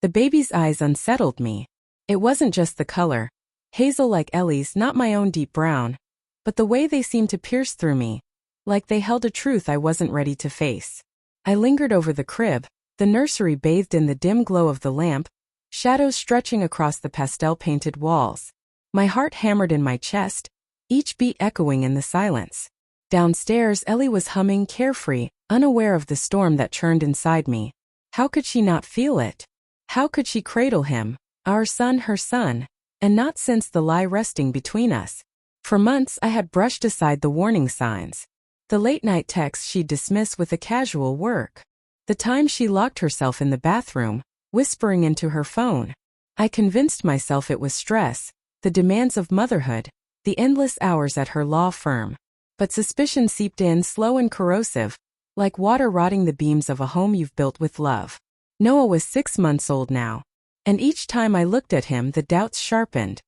The baby's eyes unsettled me. It wasn't just the color, hazel like Ellie's, not my own deep brown, but the way they seemed to pierce through me, like they held a truth I wasn't ready to face. I lingered over the crib, the nursery bathed in the dim glow of the lamp, shadows stretching across the pastel-painted walls. My heart hammered in my chest, each beat echoing in the silence. Downstairs, Ellie was humming, carefree, unaware of the storm that churned inside me. How could she not feel it? How could she cradle him, our son, her son, and not sense the lie resting between us? For months I had brushed aside the warning signs. The late-night texts she'd dismiss with a casual work. The time she locked herself in the bathroom, whispering into her phone. I convinced myself it was stress, the demands of motherhood, the endless hours at her law firm. But suspicion seeped in, slow and corrosive, like water rotting the beams of a home you've built with love. Noah was 6 months old now, and each time I looked at him the doubts sharpened.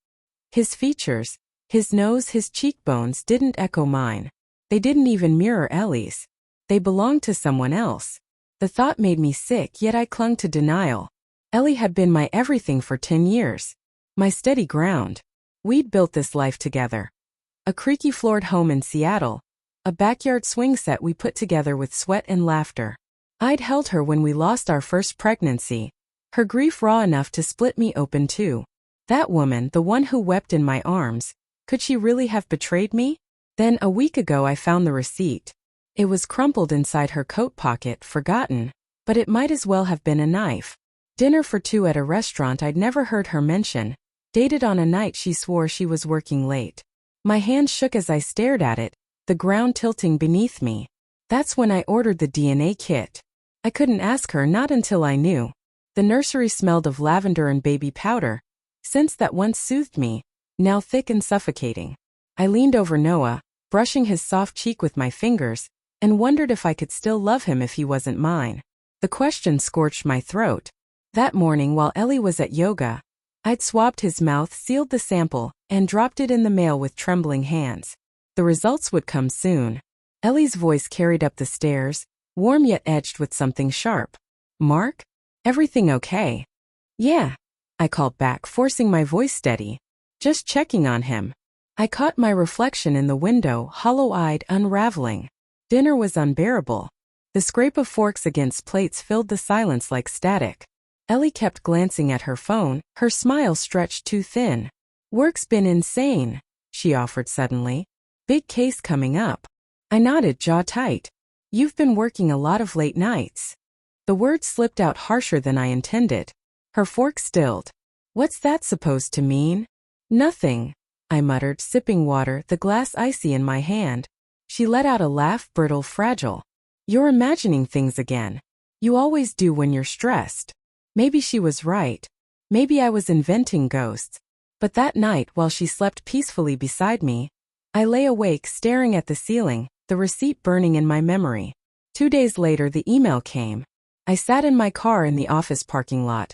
His features, his nose, his cheekbones didn't echo mine. They didn't even mirror Ellie's. They belonged to someone else. The thought made me sick, yet I clung to denial. Ellie had been my everything for 10 years. My steady ground. We'd built this life together. A creaky-floored home in Seattle. A backyard swing set we put together with sweat and laughter. I'd held her when we lost our first pregnancy. Her grief raw enough to split me open too. That woman, the one who wept in my arms, could she really have betrayed me? Then a week ago I found the receipt. It was crumpled inside her coat pocket, forgotten, but it might as well have been a knife. Dinner for 2 at a restaurant I'd never heard her mention, dated on a night she swore she was working late. My hand shook as I stared at it, the ground tilting beneath me. That's when I ordered the DNA kit. I couldn't ask her, not until I knew. The nursery smelled of lavender and baby powder, scents that once soothed me, now thick and suffocating. I leaned over Noah, brushing his soft cheek with my fingers, and wondered if I could still love him if he wasn't mine. The question scorched my throat. That morning while Ellie was at yoga, I'd swabbed his mouth, sealed the sample, and dropped it in the mail with trembling hands. The results would come soon. Ellie's voice carried up the stairs, warm yet edged with something sharp. "Mark? Everything okay?" "Yeah," I called back, forcing my voice steady. "Just checking on him." I caught my reflection in the window, hollow-eyed, unraveling. Dinner was unbearable. The scrape of forks against plates filled the silence like static. Ellie kept glancing at her phone, her smile stretched too thin. "Work's been insane," she offered suddenly. "Big case coming up." I nodded, jaw tight. "You've been working a lot of late nights." The words slipped out harsher than I intended. Her fork stilled. "What's that supposed to mean?" "Nothing," I muttered, sipping water, the glass icy in my hand. She let out a laugh, brittle, fragile. "You're imagining things again. You always do when you're stressed." Maybe she was right. Maybe I was inventing ghosts. But that night, while she slept peacefully beside me, I lay awake staring at the ceiling, the receipt burning in my memory. 2 days later the email came. I sat in my car in the office parking lot.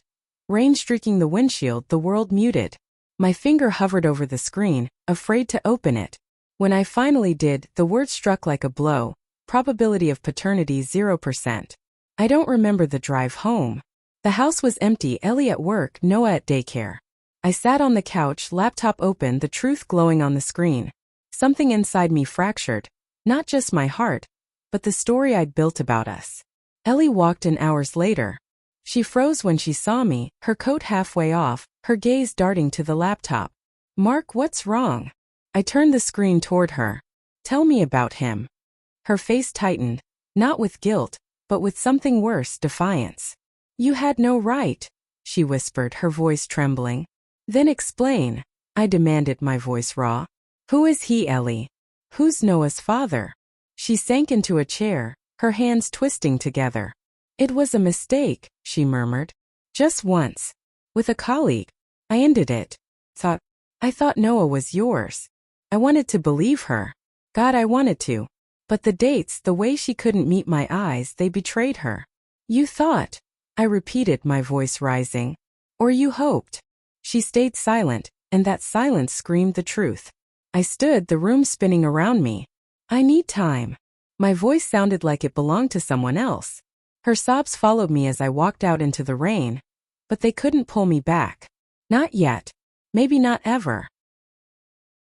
Rain streaking the windshield, the world muted. My finger hovered over the screen, afraid to open it. When I finally did, the word struck like a blow. Probability of paternity 0%. I don't remember the drive home. The house was empty, Ellie at work, Noah at daycare. I sat on the couch, laptop open, the truth glowing on the screen. Something inside me fractured. Not just my heart, but the story I'd built about us. Ellie walked in hours later. She froze when she saw me, her coat halfway off, her gaze darting to the laptop. "Mark, what's wrong?" I turned the screen toward her. "Tell me about him." Her face tightened, not with guilt, but with something worse, defiance. "You had no right," she whispered, her voice trembling. "Then explain," I demanded, my voice raw. "Who is he, Ellie? Who's Noah's father?" She sank into a chair, her hands twisting together. "It was a mistake," she murmured. "Just once. With a colleague. I ended it. I thought Noah was yours." I wanted to believe her. God, I wanted to. But the dates, the way she couldn't meet my eyes, they betrayed her. "You thought," I repeated, my voice rising. "Or you hoped." She stayed silent, and that silence screamed the truth. I stood, the room spinning around me. "I need time." My voice sounded like it belonged to someone else. Her sobs followed me as I walked out into the rain. But they couldn't pull me back. Not yet. Maybe not ever.